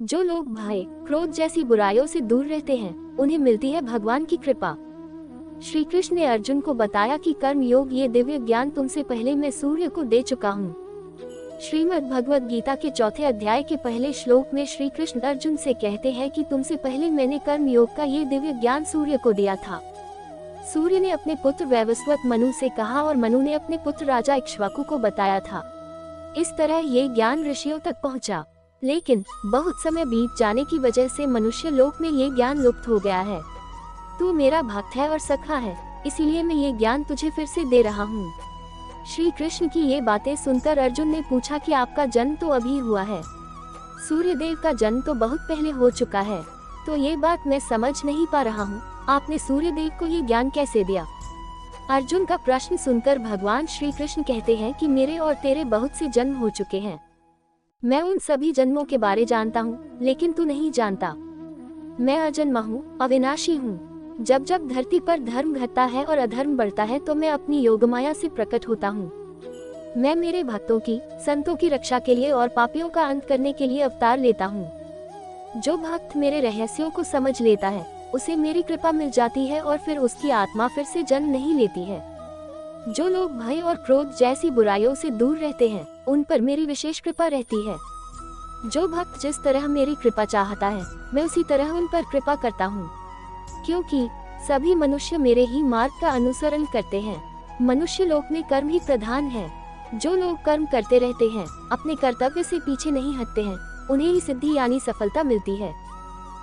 जो लोग भय, क्रोध जैसी बुराइयों से दूर रहते हैं, उन्हें मिलती है भगवान की कृपा। श्री कृष्ण ने अर्जुन को बताया कि कर्म योग ये दिव्य ज्ञान तुमसे पहले मैं सूर्य को दे चुका हूँ। श्रीमद् भगवद गीता के 4 अध्याय के पहले श्लोक में श्री कृष्ण अर्जुन से कहते हैं कि तुमसे पहले मैंने कर्म योग का ये दिव्य ज्ञान सूर्य को दिया था। सूर्य ने अपने पुत्र वैवस्वत मनु से कहा और मनु ने अपने पुत्र राजा इक्ष्वाकु को बताया था। इस तरह ये ज्ञान ऋषियों तक पहुंचा। लेकिन बहुत समय बीत जाने की वजह से मनुष्य लोक में ये ज्ञान लुप्त हो गया है। तू मेरा भक्त है और सखा है, इसीलिए मैं ये ज्ञान तुझे फिर से दे रहा हूँ। श्री कृष्ण की ये बातें सुनकर अर्जुन ने पूछा कि आपका जन्म तो अभी हुआ है, सूर्य देव का जन्म तो बहुत पहले हो चुका है, तो ये बात मैं समझ नहीं पा रहा हूँ, आपने सूर्य देव को ये ज्ञान कैसे दिया? अर्जुन का प्रश्न सुनकर भगवान श्री कृष्ण कहते हैं कि मेरे और तेरे बहुत से जन्म हो चुके हैं। मैं उन सभी जन्मों के बारे जानता हूँ, लेकिन तू नहीं जानता। मैं अजन्मा हूँ, अविनाशी हूँ। जब जब धरती पर धर्म घटता है और अधर्म बढ़ता है तो मैं अपनी योगमाया से प्रकट होता हूँ। मैं मेरे भक्तों की, संतों की रक्षा के लिए और पापियों का अंत करने के लिए अवतार लेता हूँ। जो भक्त मेरे रहस्यों को समझ लेता है, उसे मेरी कृपा मिल जाती है और फिर उसकी आत्मा फिर से जन्म नहीं लेती है। जो लोग भय और क्रोध जैसी बुराइयों से दूर रहते हैं, उन पर मेरी विशेष कृपा रहती है। जो भक्त जिस तरह मेरी कृपा चाहता है, मैं उसी तरह उन पर कृपा करता हूँ। क्योंकि सभी मनुष्य मेरे ही मार्ग का अनुसरण करते हैं। मनुष्य लोक में कर्म ही प्रधान है। जो लोग कर्म करते रहते हैं, अपने कर्तव्य से पीछे नहीं हटते हैं, उन्हें ही सिद्धि यानी सफलता मिलती है।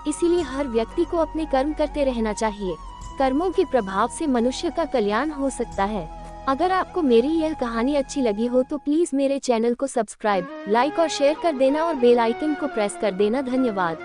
इसीलिए हर व्यक्ति को अपने कर्म करते रहना चाहिए। कर्मों के प्रभाव से मनुष्य का कल्याण हो सकता है। अगर आपको मेरी यह कहानी अच्छी लगी हो तो प्लीज मेरे चैनल को सब्सक्राइब, लाइक और शेयर कर देना और बेल आइकन को प्रेस कर देना। धन्यवाद।